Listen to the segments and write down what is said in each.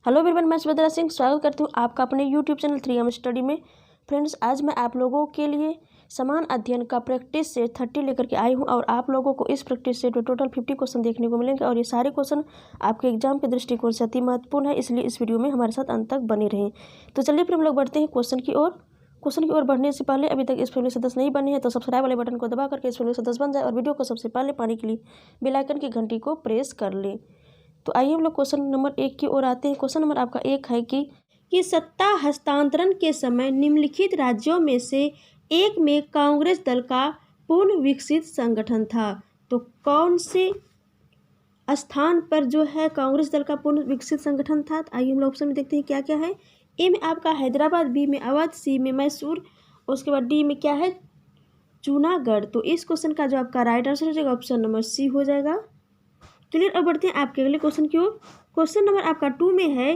Hello everyone, मैं सुभद्रा सिंह स्वागत करती हूँ आपका अपने यूट्यूब चैनल 3M स्टडी में। फ्रेंड्स, आज मैं आप लोगों के लिए समान अध्ययन का प्रैक्टिस से 30 लेकर के आई हूँ और आप लोगों को इस प्रैक्टिस से टोटल 50 क्वेश्चन देखने को मिलेंगे और ये सारे क्वेश्चन आपके एग्जाम के दृष्टिकोण से अति महत्वपूर्ण है, इसलिए इस वीडियो में हमारे साथ अंत तक बने रहें। तो चलिए फिर हम लोग बढ़ते हैं क्वेश्चन की ओर। क्वेश्चन की ओर बढ़ने से पहले अभी तक इस फैमिली के सदस्य नहीं बने हैं तो सब्सक्राइब वाले बटन को दबा करके इस फैमिली के सदस्य बन जाए और वीडियो को सबसे पहले पाने के लिए बेल आइकन की घंटी को प्रेस कर लें। तो आइए हम लोग क्वेश्चन नंबर 1 की ओर आते हैं। क्वेश्चन नंबर आपका 1 है कि सत्ता हस्तांतरण के समय निम्नलिखित राज्यों में से एक में कांग्रेस दल का पूर्ण विकसित संगठन था। तो कौन से स्थान पर जो है कांग्रेस दल का पूर्ण विकसित संगठन था? तो आइए हम लोग ऑप्शन में देखते हैं क्या क्या है। ए में आपका हैदराबाद, बी में अवध, सी में मैसूर, उसके बाद डी में क्या है, जूनागढ़। तो इस क्वेश्चन का जो आपका राइट आंसर हो जाएगा ऑप्शन नंबर सी हो जाएगा। क्लियर। अब बढ़ते हैं आपके अगले क्वेश्चन की ओर। क्वेश्चन नंबर आपका 2 में है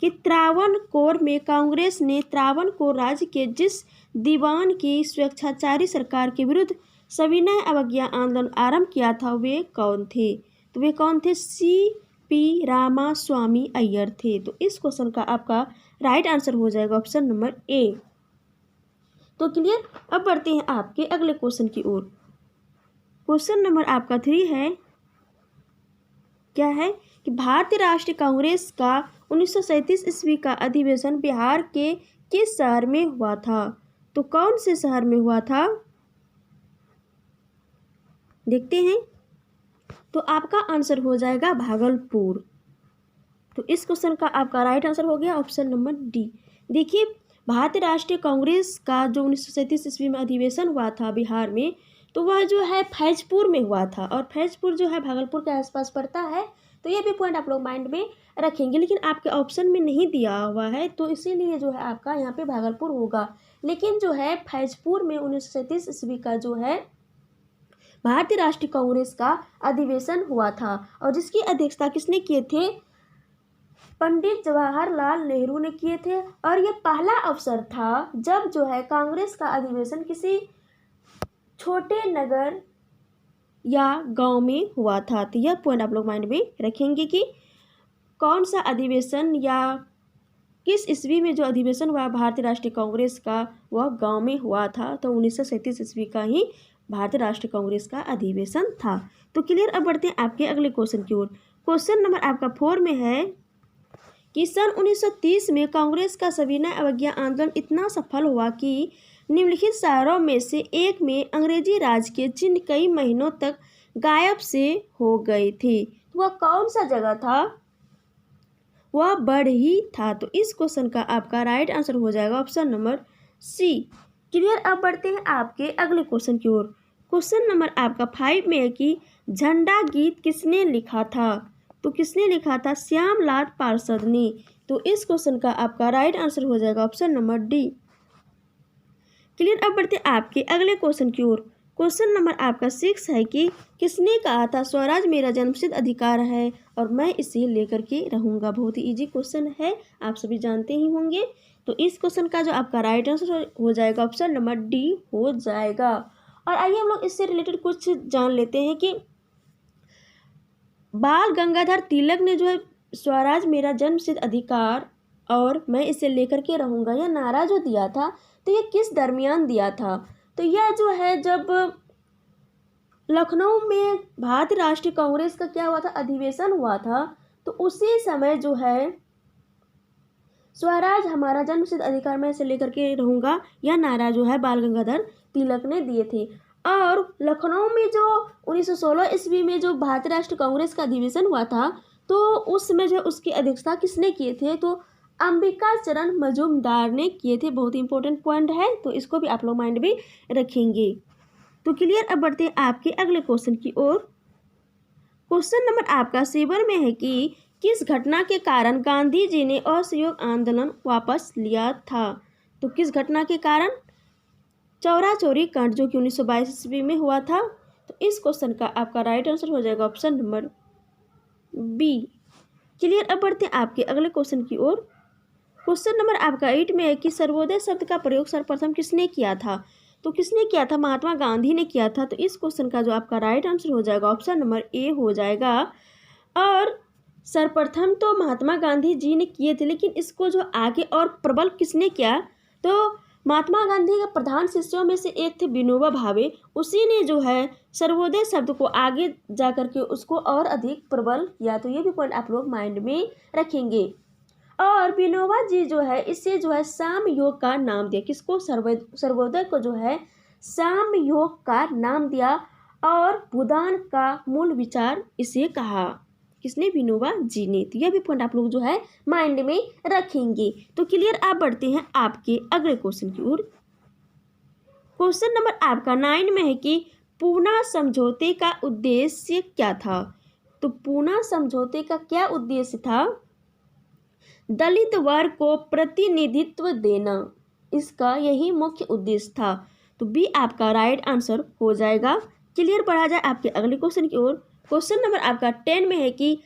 कि त्रावणकोर में कांग्रेस ने त्रावणकोर राज्य के जिस दीवान की स्वेच्छाचारी सरकार के विरुद्ध सविनय अवज्ञा आंदोलन आरंभ किया था वे कौन थे? तो वे कौन थे? C.P. रामास्वामी अय्यर थे। तो इस क्वेश्चन का आपका राइट आंसर हो जाएगा ऑप्शन नंबर ए। तो क्लियर। अब बढ़ते हैं आपके अगले क्वेश्चन की ओर। क्वेश्चन नंबर आपका 3 है, क्या है कि भारतीय राष्ट्रीय कांग्रेस का 1937 ईस्वी का अधिवेशन बिहार के किस शहर में हुआ था? तो कौन से शहर में हुआ था? देखते हैं। तो आपका आंसर हो जाएगा भागलपुर। तो इस क्वेश्चन का आपका राइट आंसर हो गया ऑप्शन नंबर डी। देखिए, भारतीय राष्ट्रीय कांग्रेस का जो 1937 ईस्वी में अधिवेशन हुआ था बिहार में, तो वह जो है फैजपुर में हुआ था और फैजपुर जो है भागलपुर के आसपास पड़ता है। तो ये भी पॉइंट आप लोग माइंड में रखेंगे, लेकिन आपके ऑप्शन में नहीं दिया हुआ है तो इसीलिए जो है आपका यहाँ पे भागलपुर होगा। लेकिन जो है फैजपुर में 1937 ईस्वी का जो है भारतीय राष्ट्रीय कांग्रेस का अधिवेशन हुआ था और जिसकी अध्यक्षता किसने किए थे? पंडित जवाहरलाल नेहरू ने किए थे। और ये पहला अवसर था जब जो है कांग्रेस का अधिवेशन किसी छोटे नगर या गांव में हुआ था। तो यह पॉइंट आप लोग माइंड में रखेंगे कि कौन सा अधिवेशन या किस ईस्वी में जो अधिवेशन हुआ भारतीय राष्ट्रीय कांग्रेस का वह गांव में हुआ था। तो 1937 ईस्वी का ही भारतीय राष्ट्रीय कांग्रेस का अधिवेशन था। तो क्लियर। अब बढ़ते हैं आपके अगले क्वेश्चन की ओर। क्वेश्चन नंबर आपका 4 में है कि सन 1930 में कांग्रेस का सविनय अवज्ञा आंदोलन इतना सफल हुआ कि निम्नलिखित शहरों में से एक में अंग्रेजी राज के चिन्ह कई महीनों तक गायब से हो गए थे। वह कौन सा जगह था? वह बड़ही था। तो इस क्वेश्चन का आपका राइट आंसर हो जाएगा ऑप्शन नंबर सी। क्लियर। अब बढ़ते हैं आपके अगले क्वेश्चन की ओर। क्वेश्चन नंबर आपका 5 में है कि झंडा गीत किसने लिखा था? तो किसने लिखा था? श्यामलाल पार्षद ने। तो इस क्वेश्चन का आपका राइट आंसर हो जाएगा ऑप्शन नंबर डी। क्लियर। अब बढ़ते आपके अगले क्वेश्चन की ओर। क्वेश्चन नंबर आपका 6 है कि किसने कहा था स्वराज मेरा जन्मसिद्ध अधिकार है और मैं इसे लेकर के रहूंगा? बहुत ही इजी क्वेश्चन है, आप सभी जानते ही होंगे। तो इस क्वेश्चन का जो आपका राइट आंसर हो जाएगा ऑप्शन नंबर डी हो जाएगा। और आइए हम लोग इससे रिलेटेड कुछ जान लेते हैं कि बाल गंगाधर तिलक ने जो है स्वराज मेरा जन्मसिद्ध अधिकार और मैं इसे लेकर के रहूंगा यह नारा जो दिया था, तो ये किस दरमियान दिया था? तो यह जो है जब लखनऊ में भारतीय राष्ट्रीय कांग्रेस का क्या हुआ था, अधिवेशन हुआ था, तो उसी समय जो है स्वराज हमारा जन्मसिद्ध अधिकार मैं इसे लेकर के रहूंगा यह नारा जो है बाल गंगाधर तिलक ने दिए थे। और लखनऊ में जो 1916 ईस्वी में जो भारतीय राष्ट्रीय कांग्रेस का अधिवेशन हुआ था, तो उस समय जो उसकी अध्यक्षता किसने किए थे? तो अंबिका चरण मजूमदार ने किए थे। बहुत इंपॉर्टेंट पॉइंट है, तो इसको भी आप लोग माइंड में रखेंगे। तो क्लियर। अब बढ़ते हैं आपके अगले क्वेश्चन की ओर। क्वेश्चन नंबर आपका 7 में है कि किस घटना के कारण गांधी जी ने असहयोग आंदोलन वापस लिया था? तो किस घटना के कारण? चौरा चौरी कांड जो कि 1922 ईस्वी में हुआ था। तो इस क्वेश्चन का आपका राइट आंसर हो जाएगा ऑप्शन नंबर बी। क्लियर। अब बढ़ते हैं आपके अगले क्वेश्चन की ओर। क्वेश्चन नंबर आपका 8 में है कि सर्वोदय शब्द का प्रयोग सर्वप्रथम किसने किया था? तो किसने किया था? महात्मा गांधी ने किया था। तो इस क्वेश्चन का जो आपका राइट आंसर हो जाएगा ऑप्शन नंबर ए हो जाएगा। और सर्वप्रथम तो महात्मा गांधी जी ने किए थे, लेकिन इसको जो आगे और प्रबल किसने किया, तो महात्मा गांधी के प्रधान शिष्यों में से एक थे विनोबा भावे। उसी ने जो है सर्वोदय शब्द को आगे जा करके उसको और अधिक प्रबल किया। तो ये भी पॉइंट आप लोग माइंड में रखेंगे। और विनोबा जी जो है इससे जो है साम योग का नाम दिया। किसको? सर्वोदय को जो है साम योग का नाम दिया और भूदान का मूल विचार इसे कहा। किसने? विनोबा जी ने। तो यह भी पॉइंट आप लोग जो है माइंड में रखेंगे। तो क्लियर, आप बढ़ते हैं आपके अगले क्वेश्चन की ओर। क्वेश्चन नंबर आपका 9 में है कि पूना समझौते का उद्देश्य क्या था। तो पूना समझौते का क्या उद्देश्य था? दलित वर्ग को प्रतिनिधित्व देना, इसका यही मुख्य उद्देश्य था। तो बी आपका राइट आंसर हो जाएगा। क्लियर, बढ़ा जाए आपके अगले क्वेश्चन की ओर। क्वेश्चन नंबर आपका 10 में है कि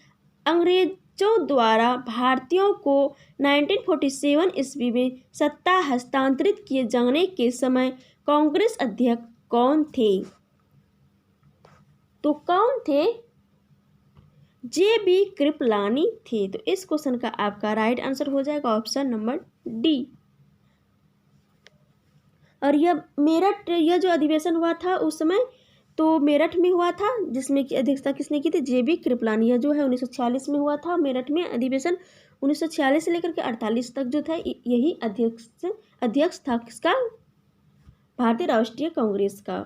अंग्रेजों द्वारा भारतीयों को 1947 ईस्वी में सत्ता हस्तांतरित किए जाने के समय कांग्रेस अध्यक्ष कौन थे? तो कौन थे? जे.बी. कृपलानी थे। तो इस क्वेश्चन का आपका राइट आंसर हो जाएगा ऑप्शन नंबर डी। और यह जो अधिवेशन हुआ था उस समय तो मेरठ में हुआ था, जिसमें की अध्यक्षता किसने की थी? जे.बी. कृपलानी। यह जो है 1946 में हुआ था मेरठ में अधिवेशन। 1946 से लेकर के 48 तक जो था यही अध्यक्ष था किसका? भारतीय राष्ट्रीय कांग्रेस का।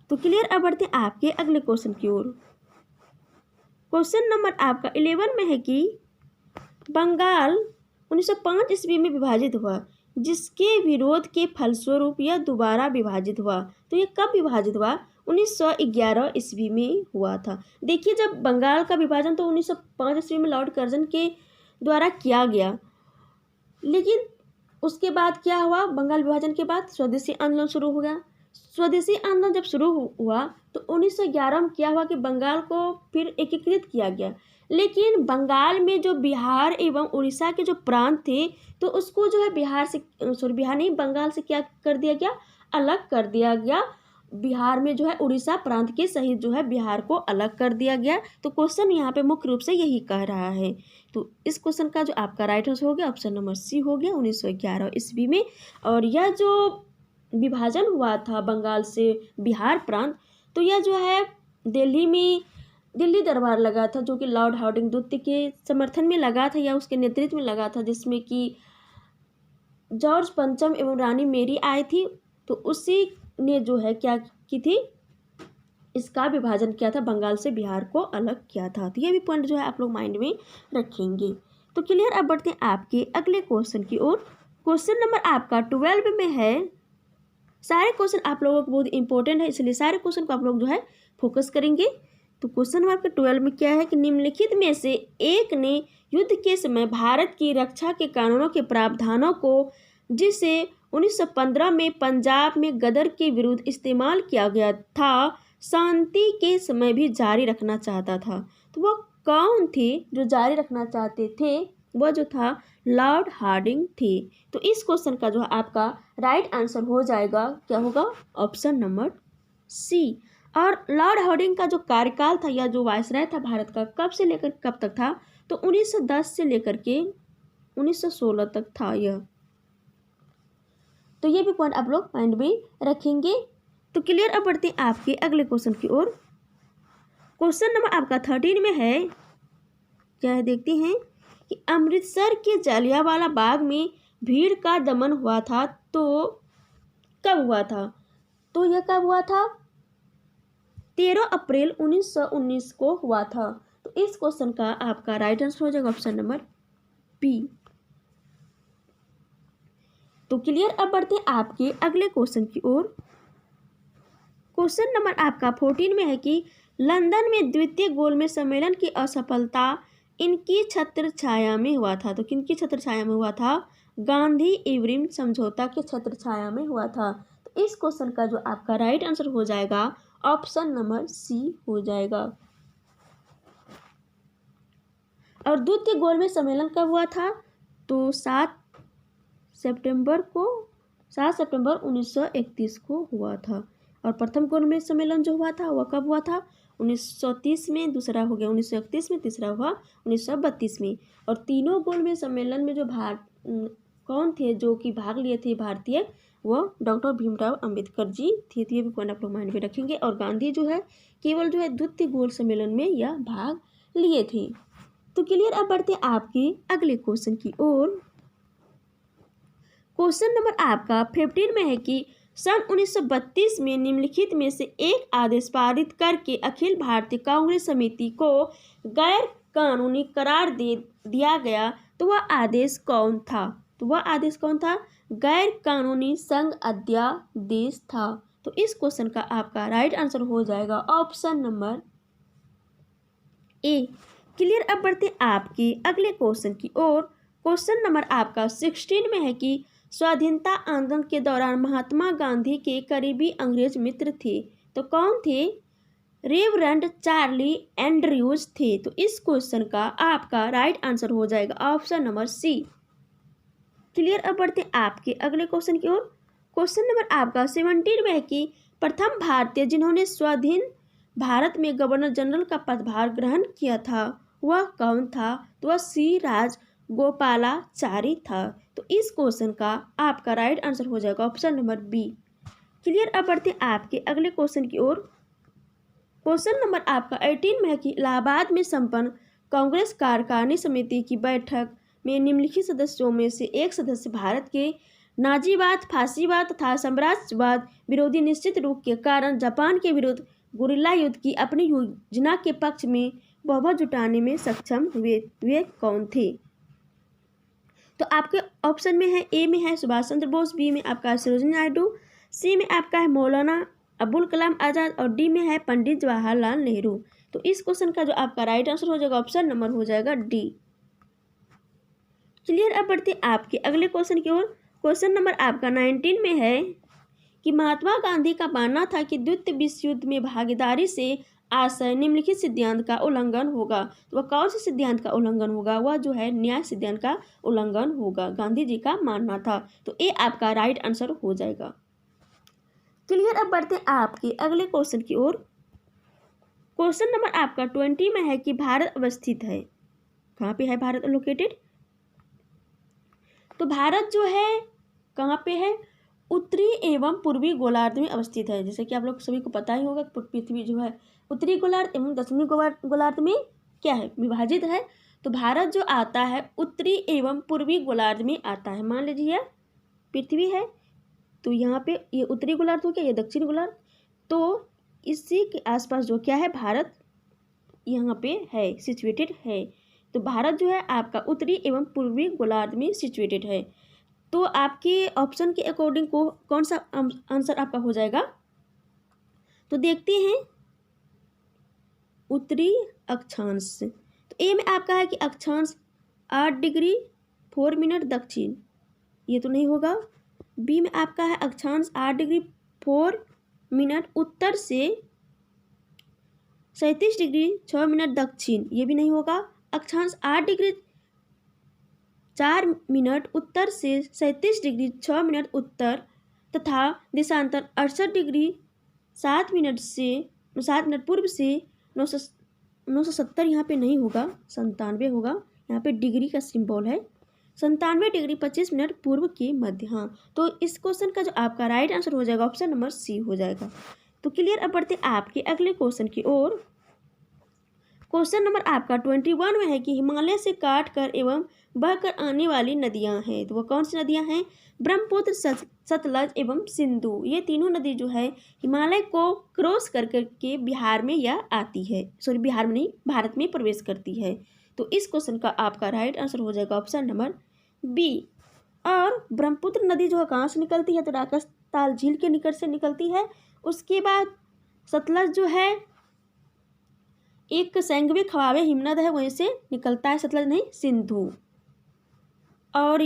तो क्लियर, अब बढ़ते हैं आपके अगले क्वेश्चन की ओर। क्वेश्चन नंबर आपका 11 में है कि बंगाल 1905 ईस्वी में विभाजित हुआ, जिसके विरोध के फलस्वरूप यह दोबारा विभाजित हुआ। तो ये कब विभाजित हुआ? 1911 ईस्वी में हुआ था। देखिए, जब बंगाल का विभाजन तो 1905 ईस्वी में लॉर्ड कर्जन के द्वारा किया गया, लेकिन उसके बाद क्या हुआ? बंगाल विभाजन के बाद स्वदेशी आंदोलन शुरू हो गया। स्वदेशी आंदोलन जब शुरू हुआ तो 1911 में क्या हुआ कि बंगाल को फिर एकीकृत किया गया। लेकिन बंगाल में जो बिहार एवं उड़ीसा के जो प्रांत थे तो उसको जो है बिहार नहीं, बंगाल से क्या कर दिया गया? अलग कर दिया गया। बिहार में जो है उड़ीसा प्रांत के सहित जो है बिहार को अलग कर दिया गया। तो क्वेश्चन यहाँ पे मुख्य रूप से यही कह रहा है। तो इस क्वेश्चन का जो आपका राइट आंसर हो गया ऑप्शन नंबर सी हो गया 1911 ईस्वी में। और यह जो विभाजन हुआ था बंगाल से बिहार प्रांत, तो यह जो है दिल्ली में दिल्ली दरबार लगा था, जो कि लॉर्ड हार्डिंग द्वितीय के समर्थन में लगा था या उसके नेतृत्व में लगा था, जिसमें कि जॉर्ज पंचम एवं रानी मेरी आई थी। तो उसी ने जो है क्या की थी? इसका विभाजन किया था, बंगाल से बिहार को अलग किया था। तो ये भी पॉइंट जो है आप लोग माइंड में रखेंगे। तो क्लियर, अब बढ़ते हैं आपके अगले क्वेश्चन की ओर। क्वेश्चन नंबर आपका 12 में है। सारे क्वेश्चन आप लोगों को बहुत इंपॉर्टेंट है, इसलिए सारे क्वेश्चन को आप लोग जो है फोकस करेंगे। तो क्वेश्चन नंबर आपका 12 में क्या है कि निम्नलिखित में से एक ने युद्ध के समय भारत की रक्षा के कानूनों के प्रावधानों को, जिसे 1915 में पंजाब में गदर के विरुद्ध इस्तेमाल किया गया था, शांति के समय भी जारी रखना चाहता था। तो वह कौन थे जो जारी रखना चाहते थे? वह जो था लॉर्ड हार्डिंग थे। तो इस क्वेश्चन का जो आपका राइट आंसर हो जाएगा क्या होगा? Option number C. और लॉर्ड हार्डिंग का जो कार्यकाल था या जो वायसराय था भारत का, कब से लेकर कब तक था? तो 1910 से लेकर के 1916 तक था यह। तो ये भी पॉइंट आप लोग माइंड में रखेंगे। तो क्लियर, अब बढ़ते हैं आपके अगले क्वेश्चन की ओर। क्वेश्चन नंबर आपका 13 में है, क्या है देखते हैं कि अमृतसर के जलियांवाला बाग में भीड़ का दमन हुआ था, तो कब हुआ था? तो यह कब हुआ था? 13 अप्रैल 1919 को हुआ था। तो इस क्वेश्चन का आपका राइट आंसर हो जाएगा ऑप्शन नंबर बी। तो क्लियर, अब बढ़ते हैं आपके अगले क्वेश्चन की ओर। क्वेश्चन नंबर आपका 14 में है कि लंदन में द्वितीय गोलमेज सम्मेलन की असफलता इनकी छत्र छाया में हुआ था। तो किनकी छत्र छाया में हुआ था? गांधी इरविन समझौता के छत्र छाया में हुआ था। तो इस क्वेश्चन का जो आपका राइट आंसर हो जाएगा ऑप्शन नंबर सी हो जाएगा। और द्वितीय गोलमेज सम्मेलन कब हुआ था? तो 7 सितंबर 1931 को हुआ था। और प्रथम गोलमेज सम्मेलन जो हुआ था वह कब हुआ था? 1930 में, दूसरा हो गया 1931 में, तीसरा हुआ 1932 में। और तीनों गोलमेज सम्मेलन में जो कौन थे जो कि भाग लिए थे भारतीय, वो डॉक्टर भीमराव अंबेडकर जी थे। तो ये भी पॉइंट आप लोग माइंड में रखेंगे। और गांधी जो है केवल जो है द्वितीय गोल सम्मेलन में यह भाग लिए थे। तो क्लियर। अब बढ़ते आपके अगले क्वेश्चन की ओर। क्वेश्चन नंबर आपका 15 में है कि सन 1932 में निम्नलिखित में से एक आदेश पारित करके अखिल भारतीय कांग्रेस समिति को गैर कानूनी करार दे दिया गया, तो वह आदेश कौन था? तो वह आदेश कौन था? गैर कानूनी संघ अध्यादेश था। तो इस क्वेश्चन का आपका राइट आंसर हो जाएगा ऑप्शन नंबर ए। क्लियर। अब बढ़ते आपके अगले क्वेश्चन की ओर। क्वेश्चन नंबर आपका 16 में है कि स्वाधीनता आंदोलन के दौरान महात्मा गांधी के करीबी अंग्रेज मित्र थे, तो कौन थे? रेवरेंड चार्ली एंड्रयूज थे। तो इस क्वेश्चन का आपका राइट आंसर हो जाएगा ऑप्शन नंबर सी। क्लियर। अब बढ़ते आपके अगले क्वेश्चन की ओर। क्वेश्चन नंबर आपका 17 में है कि प्रथम भारतीय जिन्होंने स्वाधीन भारत में गवर्नर जनरल का पदभार ग्रहण किया था वह कौन था? तो वह सी राजगोपालाचारी था। तो इस क्वेश्चन का आपका राइट आंसर हो जाएगा ऑप्शन नंबर बी। क्लियर। अब बढ़ते आपके अगले क्वेश्चन की ओर। क्वेश्चन नंबर आपका 18 में है कि इलाहाबाद में संपन्न कांग्रेस कार्यकारिणी समिति की बैठक में निम्नलिखित सदस्यों में से एक सदस्य भारत के नाजीवाद, फासीवाद तथा साम्राज्यवाद विरोधी निश्चित रूप के कारण जापान के विरुद्ध गुरिल्ला युद्ध की अपनी योजना के पक्ष में बहुमत जुटाने में सक्षम हुए, वे कौन थे? तो आपके ऑप्शन में है, ए में है सुभाष चंद्र बोस, बी में आपका सरोजिनी नायडू, सी में आपका है मौलाना अबुल कलाम आज़ाद और डी में है पंडित जवाहरलाल नेहरू। तो इस क्वेश्चन का जो आपका राइट आंसर हो जाएगा ऑप्शन नंबर हो जाएगा डी। क्लियर। अब बढ़ते आपके अगले क्वेश्चन की ओर। क्वेश्चन नंबर आपका 19 में है कि महात्मा गांधी का मानना था कि द्वितीय विश्व युद्ध में भागीदारी से आशय निम्नलिखित सिद्धांत का उल्लंघन होगा। तो वह कौन से सिद्धांत का उल्लंघन होगा? वह जो है न्याय सिद्धांत का उल्लंघन होगा, गांधी जी का मानना था। तो ये आपका राइट आंसर हो जाएगा। क्लियर। अब बढ़ते आपके अगले क्वेश्चन की ओर। क्वेश्चन नंबर आपका 20 में है कि भारत अवस्थित है, कहाँ पे है भारत लोकेटेड? तो भारत जो है कहाँ पे है? उत्तरी एवं पूर्वी गोलार्ध में अवस्थित है। जैसे कि आप लोग सभी को पता ही होगा पृथ्वी जो है उत्तरी गोलार्ध एवं दक्षिणी गोलार्ध में क्या है? विभाजित है। तो भारत जो आता है उत्तरी एवं पूर्वी गोलार्ध में आता है। मान लीजिए पृथ्वी है तो यहाँ पे ये उत्तरी गोलार्ध हो गया, ये दक्षिणी गोलार्ध। तो इसी के आसपास जो क्या है भारत यहाँ पे है, सिचुएटेड है। तो भारत जो है आपका उत्तरी एवं पूर्वी गोलार्ध में सिचुएटेड है। तो आपके ऑप्शन के अकॉर्डिंग को कौन सा आंसर आपका हो जाएगा? तो देखते हैं उत्तरी अक्षांश। तो ए में आपका है कि अक्षांश 8 डिग्री 4 मिनट दक्षिण, ये तो नहीं होगा। बी में आपका है अक्षांश 8 डिग्री 4 मिनट उत्तर से 37 डिग्री 6 मिनट दक्षिण, ये भी नहीं होगा। अक्षांश 8 डिग्री 4 मिनट उत्तर से 37 डिग्री 6 मिनट उत्तर तथा देशांतर 68 डिग्री 7 मिनट पूर्व से 970, यहाँ पे नहीं होगा, 97 होगा। यहाँ पे डिग्री का सिंबल है। 97 डिग्री 25 मिनट पूर्व के मध्य। हाँ, तो इस क्वेश्चन का जो आपका राइट आंसर हो जाएगा ऑप्शन नंबर सी हो जाएगा। तो क्लियर। अब बढ़ते आपके अगले क्वेश्चन की ओर। क्वेश्चन नंबर आपका 21 में है कि हिमालय से काट कर एवं बहकर आने वाली नदियां हैं, तो वह कौन सी नदियां हैं? ब्रह्मपुत्र, सतलज एवं सिंधु। ये तीनों नदी जो है हिमालय को क्रॉस कर के बिहार में यह आती है, सॉरी बिहार में नहीं, भारत में प्रवेश करती है। तो इस क्वेश्चन का आपका राइट आंसर हो जाएगा ऑप्शन नंबर बी। और ब्रह्मपुत्र नदी जो है कहाँ से निकलती है? तो राकसताल झील के निकट से निकलती है। उसके बाद सतलज जो है एक सेंगवे खवावे हिमनद है, वहीं से निकलता है। सतलज नहीं, सिंधु। और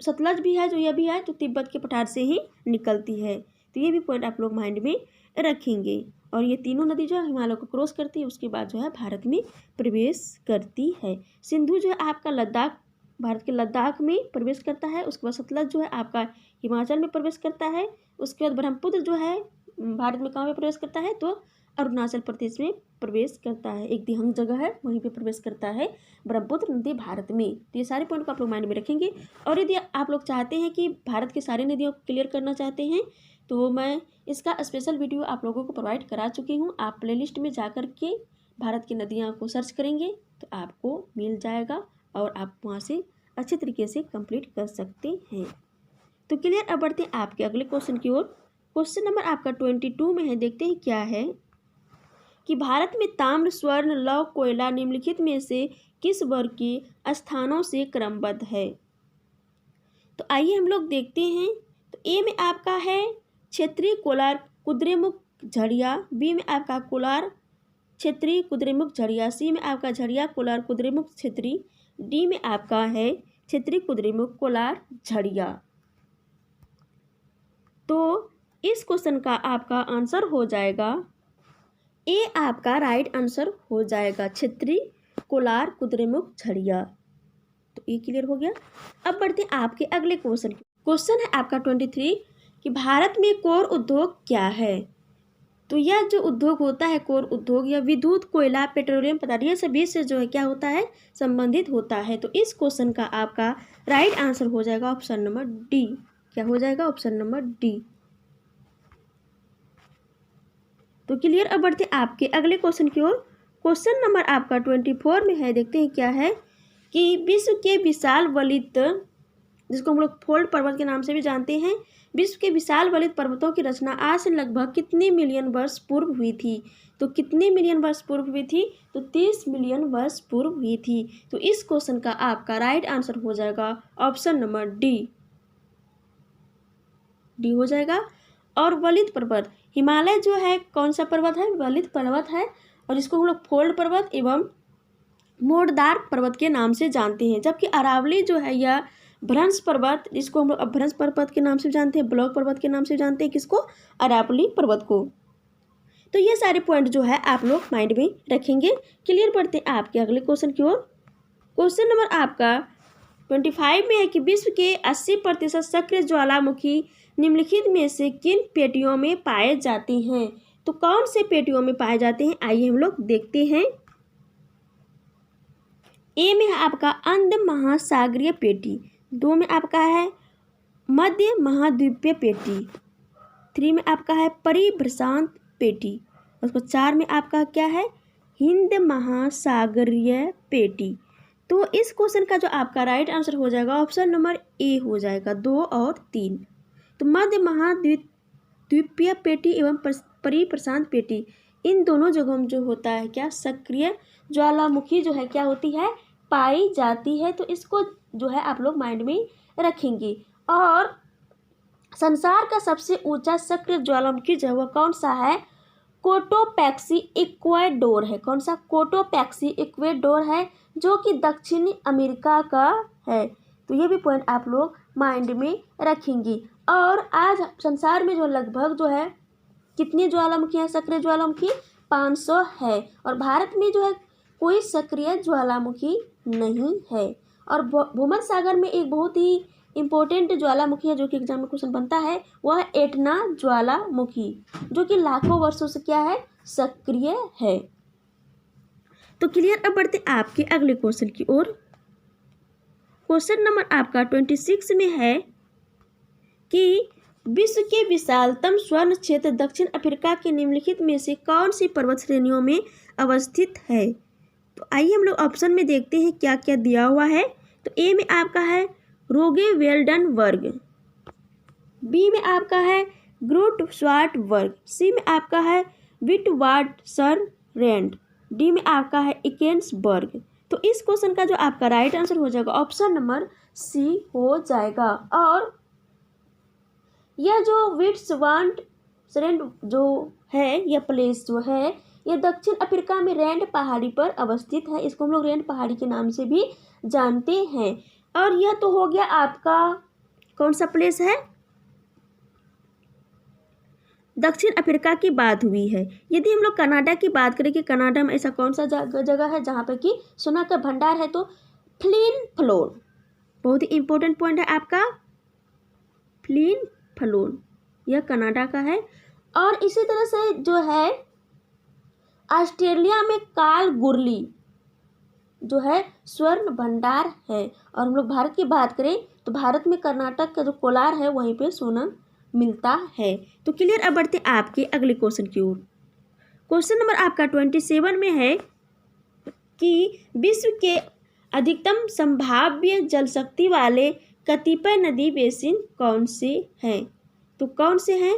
सतलज भी है जो यह भी है जो तिब्बत के पठार से ही निकलती है। तो ये भी पॉइंट आप लोग माइंड में रखेंगे। और ये तीनों नदी जो है हिमालय को क्रॉस करती है, उसके बाद जो है भारत में प्रवेश करती है। सिंधु जो है आपका लद्दाख, भारत के लद्दाख में प्रवेश करता है। उसके बाद सतलज जो है आपका हिमाचल में प्रवेश करता है। उसके बाद ब्रह्मपुत्र जो है भारत में कहाँ में प्रवेश करता है, तो अरुणाचल प्रदेश में प्रवेश करता है। एक दिहंग जगह है वहीं पे प्रवेश करता है ब्रह्मपुत्र नदी भारत में। तो ये सारे पॉइंट को आप लोग माइंड में रखेंगे। और यदि आप लोग चाहते हैं कि भारत की सारी नदियों को क्लियर करना चाहते हैं तो मैं इसका स्पेशल वीडियो आप लोगों को प्रोवाइड करा चुकी हूँ। आप प्लेलिस्ट में जा कर के भारत की नदियाँ को सर्च करेंगे तो आपको मिल जाएगा और आप वहाँ से अच्छे तरीके से कंप्लीट कर सकते हैं। तो क्लियर, अब बढ़ते हैं आपके अगले क्वेश्चन की ओर। क्वेश्चन नंबर आपका 22 में है। देखते हैं क्या है कि भारत में ताम्र, स्वर्ण, लौह, कोयला निम्नलिखित में से किस वर्ग के स्थानों से क्रमबद्ध है। तो आइए हम लोग देखते हैं। तो ए में आपका है क्षेत्रीय कोलार कुद्रेमुख झड़िया, बी में आपका कोलार क्षेत्रीय कुद्रेमुख झड़िया, सी में आपका झड़िया कोलार कुद्रेमुख क्षेत्रीय, डी में आपका है क्षेत्रीय कुद्रेमुख कोलार झड़िया। तो इस क्वेश्चन का आपका आंसर हो जाएगा ए, आपका राइट आंसर हो जाएगा क्षेत्रीय कोलार कुद्रेमुख झड़िया। तो ये क्लियर हो गया। अब बढ़ते हैं आपके अगले क्वेश्चन। क्वेश्चन है आपका 23 कि भारत में कोर उद्योग क्या है। तो यह जो उद्योग होता है कोर उद्योग, या विद्युत, कोयला, पेट्रोलियम पदार्थ, ये सभी से जो है क्या होता है, संबंधित होता है। तो इस क्वेश्चन का आपका राइट आंसर हो जाएगा ऑप्शन नंबर डी। क्या हो जाएगा, ऑप्शन नंबर डी। तो क्लियर, अब बढ़ते आपके अगले क्वेश्चन की ओर। क्वेश्चन नंबर आपका 24 में है। देखते हैं क्या है कि विश्व के विशाल वलित, जिसको हम लोग फोल्ड पर्वत के नाम से भी जानते हैं, विश्व के विशाल वलित पर्वतों की रचना आज से लगभग कितने मिलियन वर्ष पूर्व हुई थी। तो कितने मिलियन वर्ष पूर्व हुई थी, तो 30 मिलियन वर्ष पूर्व हुई थी। तो इस क्वेश्चन का आपका राइट आंसर हो जाएगा ऑप्शन नंबर डी। डी हो जाएगा। और वलित पर्वत, हिमालय जो है कौन सा पर्वत है, वलित पर्वत है, और जिसको हम लोग फोल्ड पर्वत एवं मोड़दार पर्वत के नाम से जानते हैं। जबकि अरावली जो है यह भ्रंश पर्वत, जिसको हम लोग भ्रंश पर्वत के नाम से जानते हैं, ब्लॉक पर्वत के नाम से जानते हैं, किसको, अरावली पर्वत को। तो ये सारे पॉइंट जो है आप लोग माइंड में रखेंगे। क्लियर, पढ़ते हैं आपके अगले क्वेश्चन की ओर। क्वेश्चन नंबर आपका 25 में है कि विश्व के 80% सक्रिय ज्वालामुखी निम्नलिखित में से किन पेटियों में पाए जाते हैं। तो कौन से पेटियों में पाए जाते हैं, आइए हम लोग देखते हैं। ए में आपका अंध महासागरीय पेटी, 2 में आपका है मध्य महाद्वीपीय पेटी, 3 में आपका है परिभ्रशांत पेटी, उसको 4 में आपका क्या है, हिंद महासागरीय पेटी। तो इस क्वेश्चन का जो आपका राइट आंसर हो जाएगा ऑप्शन नंबर ए हो जाएगा, 2 और 3। तो मध्य महाद्वीपीय पेटी एवं परिप्रशांत पेटी, इन दोनों जगहों में जो होता है क्या, सक्रिय ज्वालामुखी जो है क्या होती है, पाई जाती है। तो इसको जो है आप लोग माइंड में रखेंगे। और संसार का सबसे ऊंचा सक्रिय ज्वालामुखी जो है वह कौन सा है, कोटोपैक्सी इक्वेडोर है। कौन सा, कोटोपैक्सी इक्वेडोर है, जो कि दक्षिणी अमेरिका का है। तो ये भी पॉइंट आप लोग माइंड में रखेंगे। और आज संसार में जो लगभग जो है कितनी ज्वालामुखी है, सक्रिय ज्वालामुखी 500 है। और भारत में जो है कोई सक्रिय ज्वालामुखी नहीं है। और भूमध्य सागर में एक बहुत ही इम्पोर्टेंट ज्वालामुखी है जो कि एग्जाम में क्वेश्चन बनता है, वह है एटना ज्वालामुखी, जो कि लाखों वर्षों से क्या है, सक्रिय है। तो क्लियर, अब बढ़ते आपके अगले क्वेश्चन की ओर। क्वेश्चन नंबर आपका 26 में है कि विश्व के विशालतम स्वर्ण क्षेत्र दक्षिण अफ्रीका के निम्नलिखित में से कौन सी पर्वत श्रेणियों में अवस्थित है। तो आइए हम लोग ऑप्शन में देखते हैं क्या क्या दिया हुआ है। तो ए में आपका है रोगेवेल्डन वर्ग, बी में आपका है ग्रूट स्वाट वर्ग, सी में आपका है विटवाटसरलैंड, डी में आपका है इकेन्सबर्ग। तो इस क्वेश्चन का जो आपका राइट आंसर हो जाएगा ऑप्शन नंबर सी हो जाएगा। और यह जो विट्वाटसरलैंड जो है, यह प्लेस जो है यह दक्षिण अफ्रीका में रैंड पहाड़ी पर अवस्थित है। इसको हम लोग रैंड पहाड़ी के नाम से भी जानते हैं। और यह तो हो गया आपका कौन सा प्लेस है, दक्षिण अफ्रीका की बात हुई है। यदि हम लोग कनाडा की बात करें कि कनाडा में ऐसा कौन सा जगह है जहाँ पर कि सोना का भंडार है, तो फ्लिन फ्लोर, बहुत ही इंपॉर्टेंट पॉइंट है आपका, फ्लिन फ्लोन, यह कनाडा का है। और इसी तरह से जो है ऑस्ट्रेलिया में कालगुरली जो है स्वर्ण भंडार है। और हम लोग भारत की बात करें तो भारत में कर्नाटक का जो कोलार है वहीं पे सोना मिलता है। तो क्लियर। अब बढ़ते हैं आपके अगले क्वेश्चन की ओर। क्वेश्चन नंबर आपका 27 में है कि विश्व के अधिकतम संभाव्य जल शक्ति वाले कतिपय नदी बेसिन कौन से हैं? तो कौन से हैं?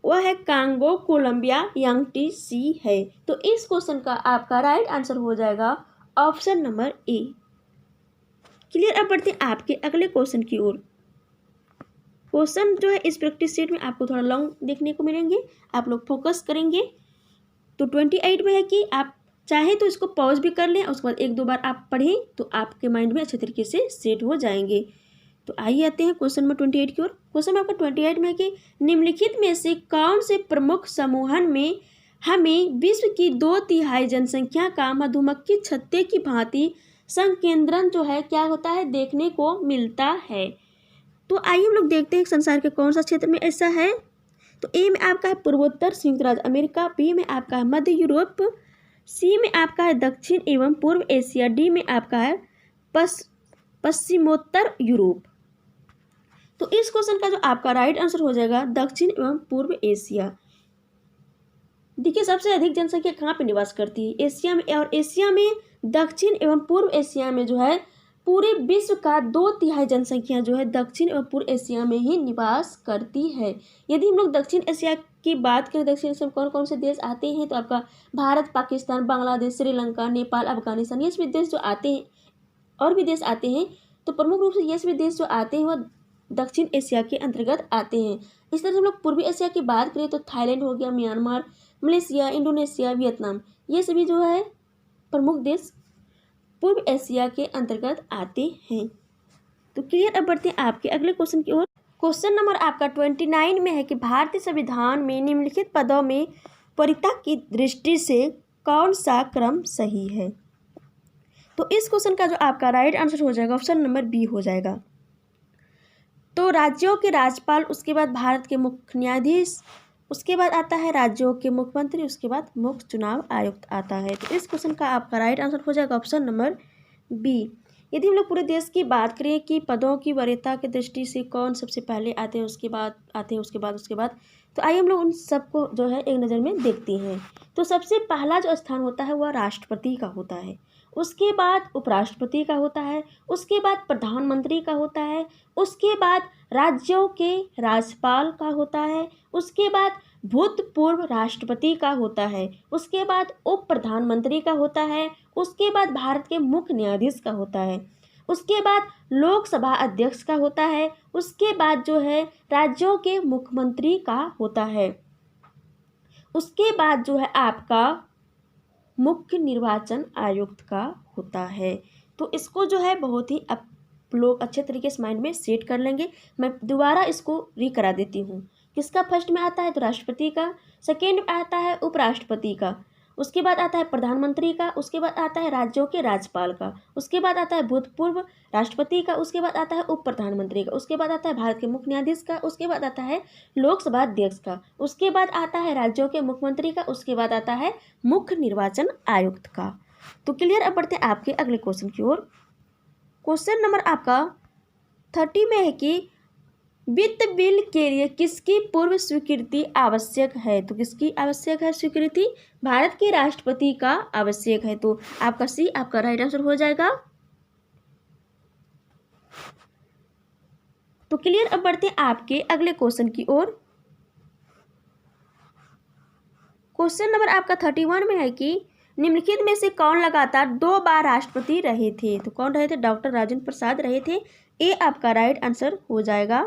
वह है कांगो, कोलंबिया, यांगटी सी है। तो इस क्वेश्चन का आपका राइट आंसर हो जाएगा ऑप्शन नंबर ए। क्लियर। अब बढ़ते हैं आपके अगले क्वेश्चन की ओर। क्वेश्चन जो है इस प्रैक्टिस सेट में आपको थोड़ा लॉन्ग देखने को मिलेंगे, आप लोग फोकस करेंगे। तो 28 में है कि आप चाहे तो इसको पॉज भी कर लें, उसके बाद एक दो बार आप पढ़ें तो आपके माइंड में अच्छे तरीके से सेट हो जाएंगे। तो आइए आते हैं क्वेश्चन नंबर 28 की ओर। क्वेश्चन आपका 28 में है कि निम्नलिखित में से कौन से प्रमुख समूहन में हमें विश्व की 2/3 जनसंख्या का मधुमक्खी छत्ते की भांति संकेंद्रण जो है क्या होता है देखने को मिलता है? तो आइए हम लोग देखते हैं संसार के कौन सा क्षेत्र में ऐसा है। तो ए में आपका है पूर्वोत्तर संयुक्त राज्य अमेरिका, बी में आपका है मध्य यूरोप, सी में आपका है दक्षिण एवं पूर्व एशिया, डी में आपका है पश्चिमोत्तर यूरोप। तो इस क्वेश्चन का जो आपका राइट आंसर हो जाएगा दक्षिण एवं पूर्व एशिया। देखिए सबसे अधिक जनसंख्या कहाँ पे निवास करती है? एशिया में। और एशिया में दक्षिण एवं पूर्व एशिया में जो है पूरे विश्व का 2/3 जनसंख्या जो है दक्षिण एवं पूर्व एशिया में ही निवास करती है। यदि हम लोग दक्षिण एशिया की बात करें, दक्षिण एशिया में कौन कौन से देश आते हैं? तो आपका भारत, पाकिस्तान, बांग्लादेश, श्रीलंका, नेपाल, अफगानिस्तान, ये सभी देश जो आते हैं, और भी देश आते हैं। तो प्रमुख रूप से ये सभी देश जो आते हैं वह दक्षिण एशिया के अंतर्गत आते हैं। इस तरह से हम लोग पूर्वी एशिया की बात करें तो थाईलैंड हो गया, म्यांमार, मलेशिया, इंडोनेशिया, वियतनाम, ये सभी जो है प्रमुख देश पूर्व एशिया के अंतर्गत आते हैं। तो क्लियर। अब बढ़ते हैं आपके अगले क्वेश्चन की ओर। क्वेश्चन नंबर आपका 29 में है कि भारतीय संविधान में निम्नलिखित पदों में वरीयता की दृष्टि से कौन सा क्रम सही है? तो इस क्वेश्चन का जो आपका राइट आंसर हो जाएगा ऑप्शन नंबर बी हो जाएगा। तो राज्यों के राज्यपाल, उसके बाद भारत के मुख्य न्यायाधीश, उसके बाद आता है राज्यों के मुख्यमंत्री, उसके बाद मुख्य चुनाव आयुक्त आता है। तो इस क्वेश्चन का आपका राइट आंसर हो जाएगा ऑप्शन नंबर बी। यदि हम लोग पूरे देश की बात करें कि पदों की वरीयता की दृष्टि से कौन सबसे पहले आते हैं, उसके बाद आते हैं, उसके बाद तो आइए हम लोग उन सबको जो है एक नज़र में देखते हैं। तो सबसे पहला जो स्थान होता है वह राष्ट्रपति का होता है, उसके बाद उपराष्ट्रपति का होता है, उसके बाद प्रधानमंत्री का होता है, उसके बाद राज्यों के राज्यपाल का होता है, उसके बाद भूतपूर्व राष्ट्रपति का होता है, उसके बाद उप प्रधानमंत्री का होता है, उसके बाद भारत के मुख्य न्यायाधीश का होता है, उसके बाद लोकसभा अध्यक्ष का होता है, उसके बाद जो है राज्यों के मुख्यमंत्री का होता है, उसके बाद जो है आपका मुख्य निर्वाचन आयुक्त का होता है। तो इसको जो है बहुत ही आप लोग अच्छे तरीके से माइंड में सेट कर लेंगे। मैं दोबारा इसको रिकरा देती हूँ। किसका फर्स्ट में आता है? तो राष्ट्रपति का, सेकेंड में आता है उपराष्ट्रपति का, उसके बाद आता है प्रधानमंत्री का, उसके बाद आता है राज्यों के राज्यपाल का, उसके बाद आता है भूतपूर्व राष्ट्रपति का, उसके बाद आता है उप प्रधानमंत्री का, उसके बाद आता है भारत के मुख्य न्यायाधीश का, उसके बाद आता है लोकसभा अध्यक्ष का, उसके बाद आता है राज्यों के मुख्यमंत्री का, उसके बाद आता है मुख्य निर्वाचन आयुक्त का। तो क्लियर। अब बढ़ते हैं आपके अगले क्वेश्चन की ओर। क्वेश्चन नंबर आपका 30 में है कि वित्त बिल के लिए किसकी पूर्व स्वीकृति आवश्यक है? तो किसकी आवश्यक है स्वीकृति? भारत के राष्ट्रपति का आवश्यक है। तो आपका सी आपका राइट आंसर हो जाएगा। तो क्लियर। अब बढ़ते हैं आपके अगले क्वेश्चन की ओर। क्वेश्चन नंबर आपका 31 में है कि निम्नलिखित में से कौन लगातार 2 बार राष्ट्रपति रहे थे? तो कौन रहे थे? डॉक्टर राजेंद्र प्रसाद रहे थे। ए आपका राइट आंसर हो जाएगा।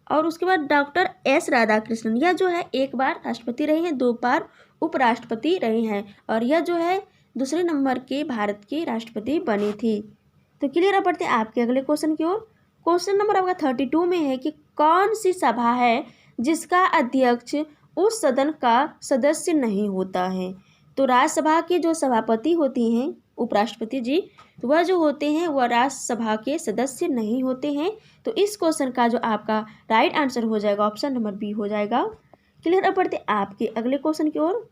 और उसके बाद डॉक्टर एस राधाकृष्णन, यह जो है 1 बार राष्ट्रपति रहे हैं, 2 बार उपराष्ट्रपति रहे हैं, और यह जो है दूसरे नंबर के भारत के राष्ट्रपति बने थे। तो क्लियर। अब बढ़ते हैं आपके अगले क्वेश्चन की ओर। क्वेश्चन नंबर आपका 32 में है कि कौन सी सभा है जिसका अध्यक्ष उस सदन का सदस्य नहीं होता है? तो राज्यसभा के जो सभापति होती हैं उपराष्ट्रपति जी, तो वह जो होते हैं वह राज्यसभा के सदस्य नहीं होते हैं। तो इस क्वेश्चन का जो आपका राइट आंसर हो जाएगा ऑप्शन नंबर बी हो जाएगा। क्लियर। अब बढ़ते आपके अगले क्वेश्चन की ओर।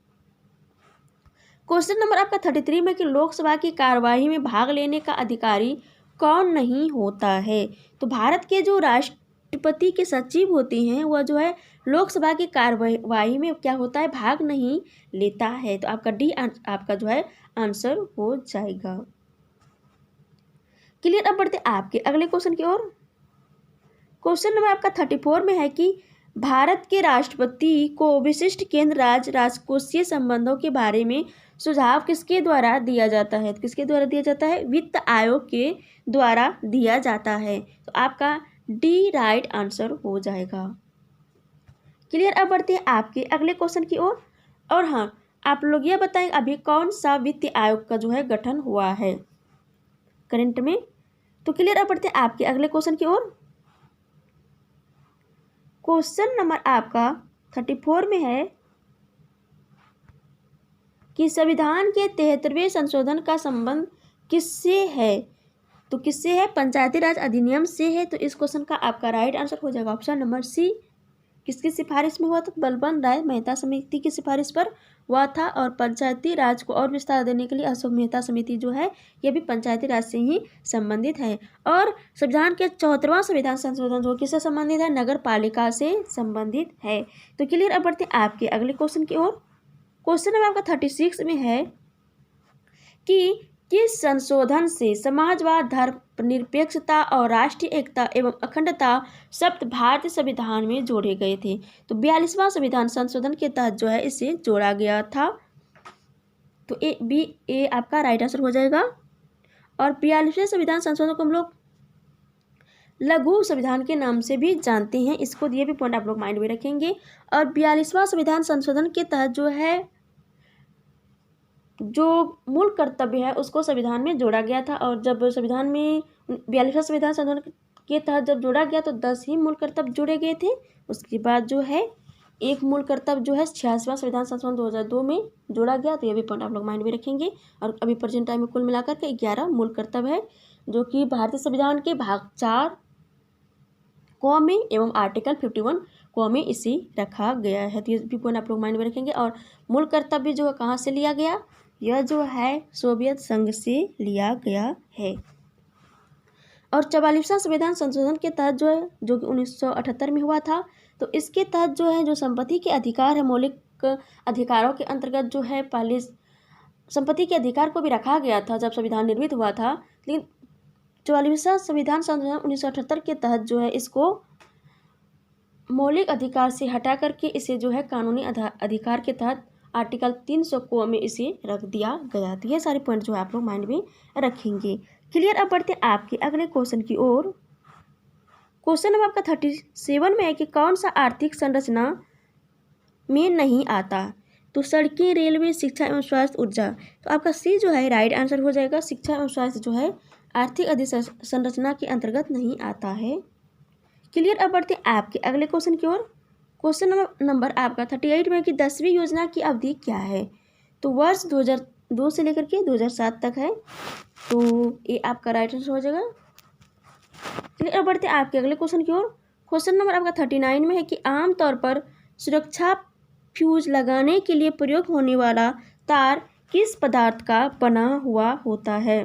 क्वेश्चन नंबर आपका 33 में कि लोकसभा की कार्यवाही में भाग लेने का अधिकारी कौन नहीं होता है। तो भारत के जो राष्ट्रपति के सचिव होते हैं वह जो है लोकसभा की कार्यवाही में क्या होता है, भाग नहीं लेता है। तो आपका डी आपका जो है आंसर हो जाएगा। क्लियर। अब बढ़ते आपके अगले क्वेश्चन की ओर। क्वेश्चन नंबर आपका 34 में है कि भारत के राष्ट्रपति को विशिष्ट केंद्र राज्य राजकोषीय संबंधों के बारे में सुझाव किसके द्वारा दिया जाता है। तो किसके द्वारा दिया जाता है, वित्त आयोग के द्वारा दिया जाता है। तो आपका डी राइट आंसर हो जाएगा। क्लियर। अब बढ़ते हैं आपके अगले क्वेश्चन की ओर। और हाँ, आप लोग यह बताएं अभी कौन सा वित्त आयोग का जो है गठन हुआ है करंट में। तो क्लियर। अब बढ़ते हैं आपके अगले क्वेश्चन की ओर। क्वेश्चन नंबर आपका 34 में है कि संविधान के 73वें संशोधन का संबंध किससे है। तो किससे है, पंचायती राज अधिनियम से है। तो इस क्वेश्चन का आपका राइट आंसर हो जाएगा ऑप्शन नंबर सी। किसकी सिफारिश में हुआ था, बलबन राय मेहता समिति की सिफारिश पर हुआ था। और पंचायती राज को और विस्तार देने के लिए अशोक मेहता समिति जो है यह भी पंचायती राज से ही संबंधित है। और संविधान के 74वां संविधान संशोधन जो किससे संबंधित है, नगर पालिका से संबंधित है। तो क्लियर। अब बढ़ते आपके अगले क्वेश्चन की ओर। क्वेश्चन नंबर आपका 36 में है कि किस संशोधन से समाजवाद, धर्मनिरपेक्षता और राष्ट्रीय एकता एवं अखंडता शब्द भारतीय संविधान में जोड़े गए थे। तो 42वां संविधान संशोधन के तहत जो है इसे जोड़ा गया था। तो ए आपका राइट आंसर हो जाएगा। और 42वें संविधान संशोधन को हम लोग लघु संविधान के नाम से भी जानते हैं। इसको ये भी पॉइंट आप लोग माइंड में रखेंगे। और 42वां संविधान संशोधन के तहत जो है जो मूल कर्तव्य है उसको संविधान में जोड़ा गया था। और जब संविधान में 42वां संविधान संशोधन के तहत जब जोड़ा गया तो 10 ही मूल कर्तव्य जोड़े गए थे। उसके बाद जो है एक मूल कर्तव्य जो है 86वां संविधान संशोधन 2002 में जोड़ा गया। तो ये भी पॉइंट आप लोग माइंड में रखेंगे। और अभी प्रेजेंट टाइम में कुल मिलाकर के 11 मूल कर्तव्य है जो कि भारतीय संविधान के भाग 4 क में एवं आर्टिकल 51 क में इसे रखा गया है। तो ये भी पॉइंट आप लोग माइंड में रखेंगे। और मूल कर्तव्य जो है कहाँ से लिया गया, यह जो है सोवियत संघ से लिया गया है। और 44वां संविधान संशोधन के तहत जो है जो कि 1978 में हुआ था, तो इसके तहत जो है जो संपत्ति के अधिकार है, मौलिक अधिकारों के अंतर्गत जो है पहले संपत्ति के अधिकार को भी रखा गया था जब संविधान निर्मित हुआ था। लेकिन 44वां संविधान संशोधन 1978 के तहत जो है इसको मौलिक अधिकार से हटा करके इसे जो है कानूनी अधिकार के तहत आर्टिकल 300 को में इसे रख दिया गया। तो ये सारे पॉइंट जो है आप लोग माइंड में रखेंगे। क्लियर। अब बढ़ते आपके अगले क्वेश्चन की ओर। क्वेश्चन नंबर आपका 37 में है कि कौन सा आर्थिक संरचना में नहीं आता। तो सड़कें, रेलवे, शिक्षा एवं स्वास्थ्य, ऊर्जा। तो आपका सी जो है राइट आंसर हो जाएगा। शिक्षा एवं स्वास्थ्य जो है आर्थिक अधिसंरचना के अंतर्गत नहीं आता है। क्लियर। अब बढ़ते आपके अगले क्वेश्चन की ओर। क्वेश्चन नंबर आपका 38 में कि 10वीं योजना की अवधि क्या है। तो वर्ष 2002 से लेकर के 2007 तक है। तो ये आपका राइट आंसर हो जाएगा। क्लियर। अब बढ़ते आपके अगले क्वेश्चन की ओर। क्वेश्चन नंबर आपका 39 में है कि आमतौर पर सुरक्षा फ्यूज लगाने के लिए प्रयोग होने वाला तार किस पदार्थ का बना हुआ होता है।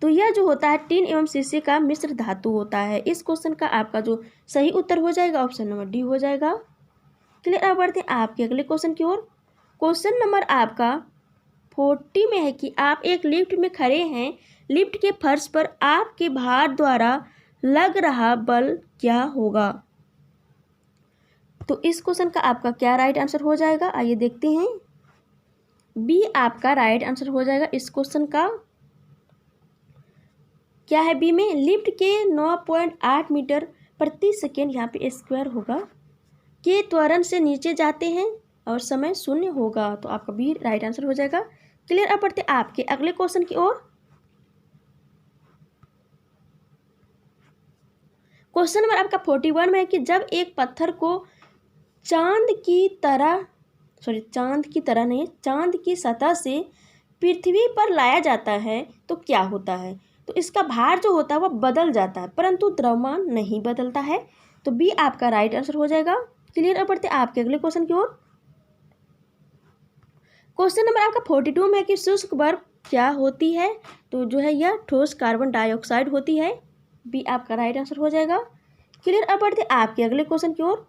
तो यह जो होता है टीन एवं शीशे का मिश्र धातु होता है। इस क्वेश्चन का आपका जो सही उत्तर हो जाएगा ऑप्शन नंबर डी हो जाएगा। क्लियर। अब बढ़ते हैं आपके अगले क्वेश्चन की ओर। क्वेश्चन नंबर आपका 40 में है कि आप एक लिफ्ट में खड़े हैं, लिफ्ट के फर्श पर आपके भार द्वारा लग रहा बल क्या होगा। तो इस क्वेश्चन का आपका क्या राइट आंसर हो जाएगा, आइए देखते हैं। बी आपका राइट आंसर हो जाएगा। इस क्वेश्चन का क्या है, बी में लिफ्ट के 9.8 मीटर प्रति सेकेंड यहाँ पे स्क्वायर होगा के त्वरण से नीचे जाते हैं और समय 0 होगा। तो आपका बी राइट आंसर हो जाएगा। क्लियर। अब बढ़ते आपके अगले क्वेश्चन की ओर। क्वेश्चन नंबर आपका 41 में है कि जब एक पत्थर को चांद की सतह से पृथ्वी पर लाया जाता है तो क्या होता है? तो इसका भार जो होता है वह बदल जाता है, परंतु द्रव्यमान नहीं बदलता है। तो बी आपका राइट आंसर हो जाएगा। क्लियर। अब बढ़ते आपके अगले क्वेश्चन की ओर। क्वेश्चन नंबर आपका 42 में है कि शुष्क बर्फ क्या होती है? तो जो है यह ठोस कार्बन डाइऑक्साइड होती है। बी आपका राइट आंसर हो जाएगा। क्लियर। अब बढ़ते आपके अगले क्वेश्चन की ओर।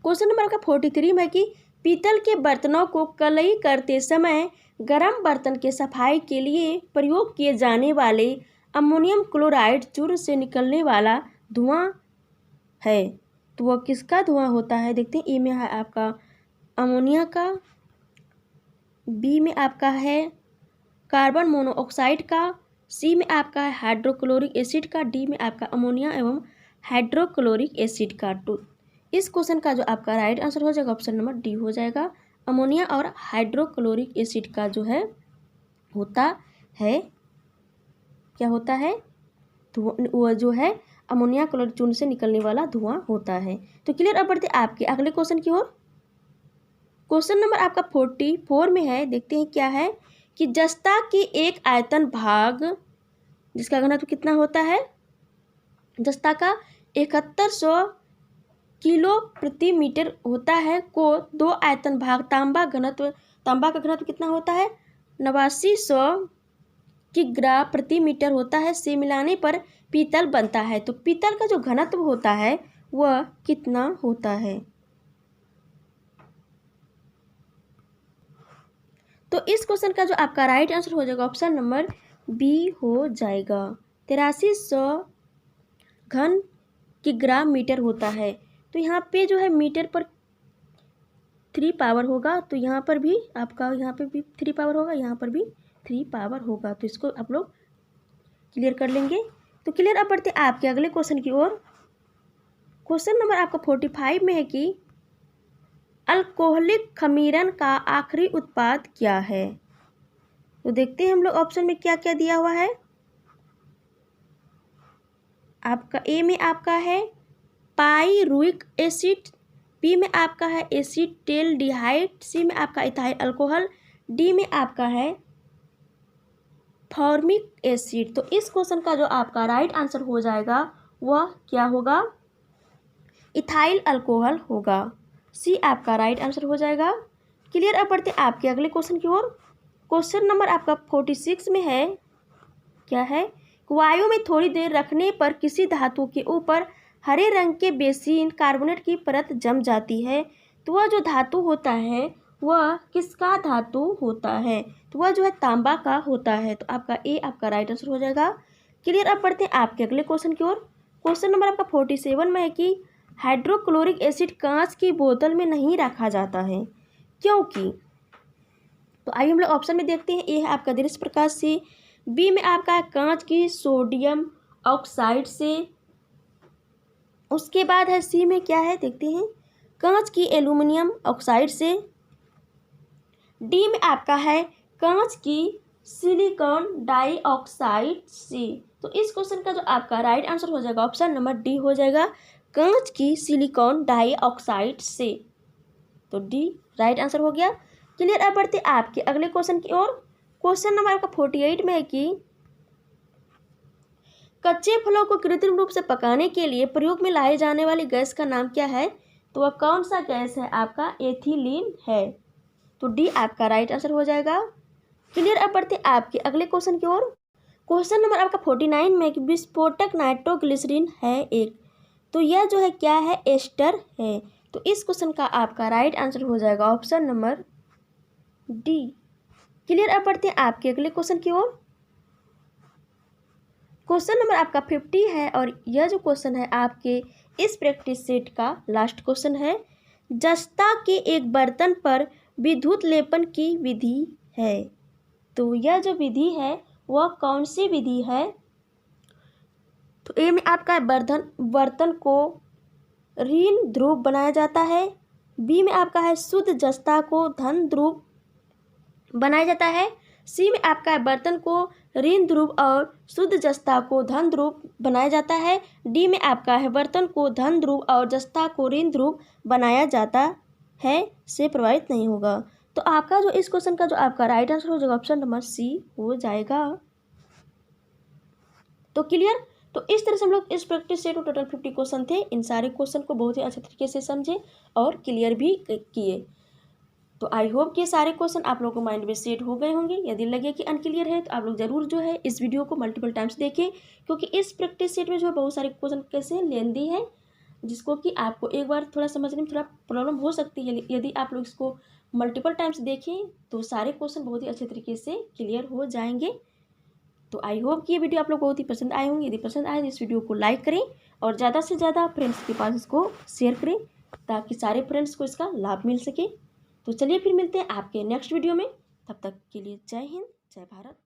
क्वेश्चन नंबर आपका 43 में है कि पीतल के बर्तनों को कलई करते समय गर्म बर्तन के सफाई के लिए प्रयोग किए जाने वाले अमोनियम क्लोराइड चूर्ण से निकलने वाला धुआं है, तो वह किसका धुआं होता है? देखते हैं। ए में है आपका अमोनिया का, बी में आपका है कार्बन मोनोऑक्साइड का, सी में आपका है हाइड्रोक्लोरिक एसिड का, डी में आपका अमोनिया एवं हाइड्रोक्लोरिक एसिड का। तो इस क्वेश्चन का जो आपका राइट आंसर हो जाएगा ऑप्शन नंबर डी हो जाएगा। अमोनिया और हाइड्रोक्लोरिक एसिड का जो है होता है, क्या होता है? वह जो है अमोनिया क्लोराइड चूर्ण से निकलने वाला धुआं होता है। तो क्लियर। अब बढ़ते आपके अगले क्वेश्चन की ओर। क्वेश्चन नंबर आपका 44 में है। देखते हैं क्या है कि जस्ता की एक आयतन भाग जिसका घनत्व कितना होता है? जस्ता का 7100 किलो प्रति मीटर होता है को दो आयतन भाग तांबा का घनत्व कितना होता है? 8900 किग्रा प्रति मीटर होता है, से मिलाने पर पीतल बनता है। तो पीतल का जो घनत्व होता है वह कितना होता है? तो इस क्वेश्चन का जो आपका राइट आंसर हो जाएगा ऑप्शन नंबर बी हो जाएगा। 8300 घन किग्राम मीटर होता है। तो यहाँ पे जो है मीटर पर 3 पावर होगा, तो यहाँ पर भी आपका यहाँ पे भी 3 पावर होगा, यहाँ पर भी 3 पावर होगा। तो इसको आप लोग क्लियर कर लेंगे। तो क्लियर। अब बढ़ते आपके अगले क्वेश्चन की ओर। क्वेश्चन नंबर आपका 45 में है कि अल्कोहलिक खमीरन का आखिरी उत्पाद क्या है? तो देखते हैं हम लोग ऑप्शन में क्या क्या दिया हुआ है। आपका ए में आपका है पाइरुविक एसिड, बी में आपका है एसिटेल्डिहाइड, सी में आपका इथाइल अल्कोहल, डी में आपका है फॉर्मिक एसिड। तो इस क्वेश्चन का जो आपका राइट आंसर हो जाएगा वह क्या होगा? इथाइल अल्कोहल होगा। सी आपका राइट आंसर हो जाएगा। क्लियर। अब बढ़ते आपके अगले क्वेश्चन की ओर। क्वेश्चन नंबर आपका 46 में है, क्या है? वायु में थोड़ी देर रखने पर किसी धातु के ऊपर हरे रंग के बेसिन कार्बोनेट की परत जम जाती है, तो वह जो धातु होता है वह किसका धातु होता है? तो वह जो है तांबा का होता है। तो आपका ए आपका राइट आंसर हो जाएगा। क्लियर। अब बढ़ते हैं आपके अगले क्वेश्चन की ओर। क्वेश्चन नंबर आपका 47 में है कि हाइड्रोक्लोरिक एसिड कांच की बोतल में नहीं रखा जाता है, क्योंकि? तो आइए हम लोग ऑप्शन में देखते हैं। ए है आपका दृश्य प्रकाश से, बी में आपका है कांच की सोडियम ऑक्साइड से, उसके बाद है सी में क्या है देखते हैं, कांच की एल्यूमिनियम ऑक्साइड से, डी में आपका है कांच की सिलिकॉन डाइऑक्साइड से। तो इस क्वेश्चन का जो आपका राइट आंसर हो जाएगा ऑप्शन नंबर डी हो जाएगा, कांच की सिलिकॉन डाइऑक्साइड से। तो डी राइट आंसर हो गया। क्लियर। अब बढ़ते आपके अगले क्वेश्चन की ओर। क्वेश्चन नंबर आपका 48 में है कि कच्चे फलों को कृत्रिम रूप से पकाने के लिए प्रयोग में लाई जाने वाली गैस का नाम क्या है? तो वह कौन सा गैस है? आपका एथिलीन है। तो डी आपका राइट आंसर हो जाएगा। क्लियर। अब बढ़ते आपके अगले क्वेश्चन की ओर। क्वेश्चन नंबर आपका 49 में कि विस्फोटक नाइट्रोग्लिसरीन है एक, तो यह जो है क्या है? एस्टर है। तो इस क्वेश्चन का आपका राइट आंसर हो जाएगा ऑप्शन नंबर डी। क्लियर। अब बढ़ते हैं आपके अगले क्वेश्चन की ओर। क्वेश्चन नंबर आपका 50 है और यह जो क्वेश्चन है आपके इस प्रैक्टिस सेट का लास्ट क्वेश्चन है। जस्ता के एक बर्तन पर विद्युत लेपन की विधि है, तो यह जो विधि है वह कौन सी विधि है? तो ए में आपका बर्तन को ऋण ध्रुव बनाया जाता है, बी में आपका है शुद्ध जस्ता को धन ध्रुव बनाया जाता है, सी में आपका है बर्तन को ऋण ध्रुव और शुद्ध जस्ता को धन ध्रुव बनाया जाता है, डी में आपका है बर्तन को धन ध्रुव और जस्ता को ऋण ध्रुव बनाया जाता है, से प्रभावित नहीं होगा। तो आपका जो इस क्वेश्चन का जो आपका राइट आंसर हो जाएगा ऑप्शन नंबर सी हो जाएगा। तो क्लियर। तो इस तरह से हम लोग इस प्रैक्टिस सेट में टोटल 50 क्वेश्चन थे। इन सारे क्वेश्चन को बहुत ही अच्छे तरीके से समझे और क्लियर भी किए। तो आई होप कि सारे क्वेश्चन आप लोगों को माइंड में सेट हो गए होंगे। यदि लगे कि अनक्लियर है तो आप लोग जरूर जो है इस वीडियो को मल्टीपल टाइम्स देखें, क्योंकि इस प्रैक्टिस सेट में जो है बहुत सारे क्वेश्चन कैसे लेंदी है, जिसको कि आपको एक बार थोड़ा समझने में थोड़ा प्रॉब्लम हो सकती है। यदि आप लोग इसको मल्टीपल टाइम्स देखें तो सारे क्वेश्चन बहुत ही अच्छे तरीके से क्लियर हो जाएंगे। तो आई होप कि ये वीडियो आप लोग बहुत ही पसंद आए होंगे। यदि पसंद आए तो इस वीडियो को लाइक करें और ज़्यादा से ज़्यादा फ्रेंड्स के पास इसको शेयर करें, ताकि सारे फ्रेंड्स को इसका लाभ मिल सके। तो चलिए फिर मिलते हैं आपके नेक्स्ट वीडियो में। तब तक के लिए जय हिंद, जय भारत।